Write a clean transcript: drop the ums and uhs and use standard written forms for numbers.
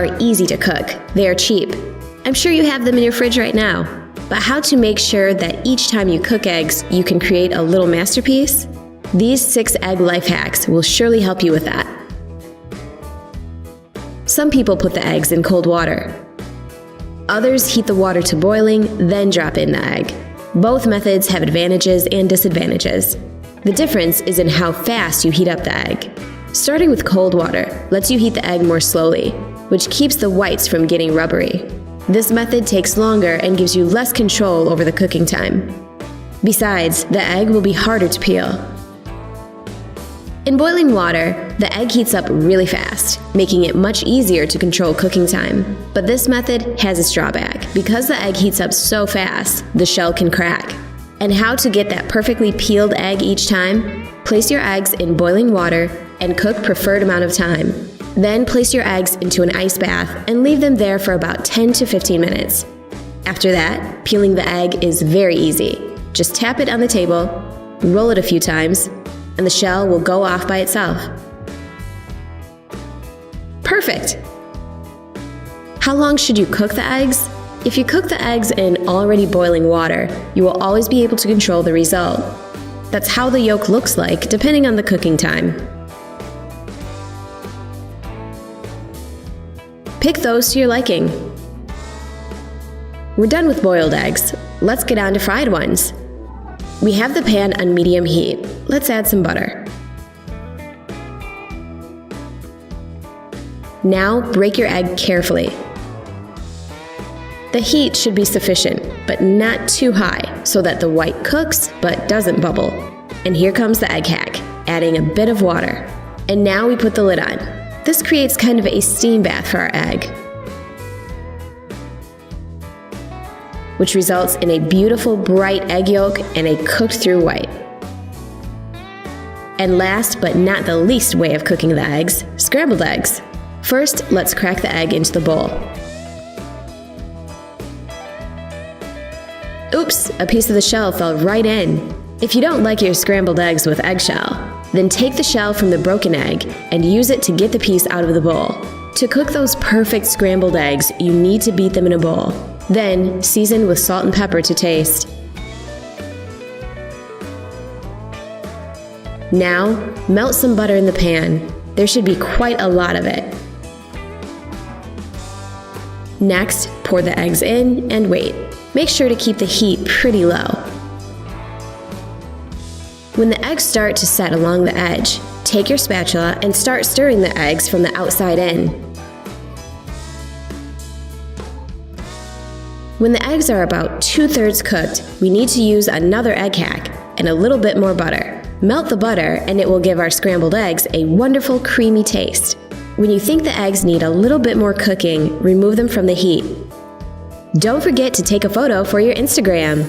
are easy to cook. They are cheap. I'm sure you have them in your fridge right now. But how to make sure that each time you cook eggs, you can create a little masterpiece? These 6 egg life hacks will surely help you with that. Some people put the eggs in cold water. Others heat the water to boiling, then drop in the egg. Both methods have advantages and disadvantages. The difference is in how fast you heat up the egg. Starting with cold water lets you heat the egg more slowly, which keeps the whites from getting rubbery. This method takes longer and gives you less control over the cooking time. Besides, the egg will be harder to peel. In boiling water, the egg heats up really fast, making it much easier to control cooking time. But this method has its drawback. Because the egg heats up so fast, the shell can crack. And how to get that perfectly peeled egg each time? Place your eggs in boiling water and cook preferred amount of time. Then place your eggs into an ice bath and leave them there for about 10 to 15 minutes. After that, peeling the egg is very easy. Just tap it on the table, roll it a few times, and the shell will go off by itself. Perfect! How long should you cook the eggs? If you cook the eggs in already boiling water, you will always be able to control the result. That's how the yolk looks like, depending on the cooking time. Pick those to your liking. We're done with boiled eggs. Let's get on to fried ones. We have the pan on medium heat. Let's add some butter. Now break your egg carefully. The heat should be sufficient, but not too high, so that the white cooks but doesn't bubble. And here comes the egg hack, adding a bit of water. And now we put the lid on. This creates kind of a steam bath for our egg, which results in a beautiful bright egg yolk and a cooked through white. And last but not the least way of cooking the eggs, scrambled eggs. First, let's crack the egg into the bowl. Oops, a piece of the shell fell right in. If you don't like your scrambled eggs with eggshell, then take the shell from the broken egg and use it to get the piece out of the bowl. To cook those perfect scrambled eggs, you need to beat them in a bowl. Then, season with salt and pepper to taste. Now, melt some butter in the pan. There should be quite a lot of it. Next, pour the eggs in and wait. Make sure to keep the heat pretty low. When the eggs start to set along the edge, take your spatula and start stirring the eggs from the outside in. When the eggs are about 2/3 cooked, we need to use another egg hack and a little bit more butter. Melt the butter and it will give our scrambled eggs a wonderful creamy taste. When you think the eggs need a little bit more cooking, remove them from the heat. Don't forget to take a photo for your Instagram.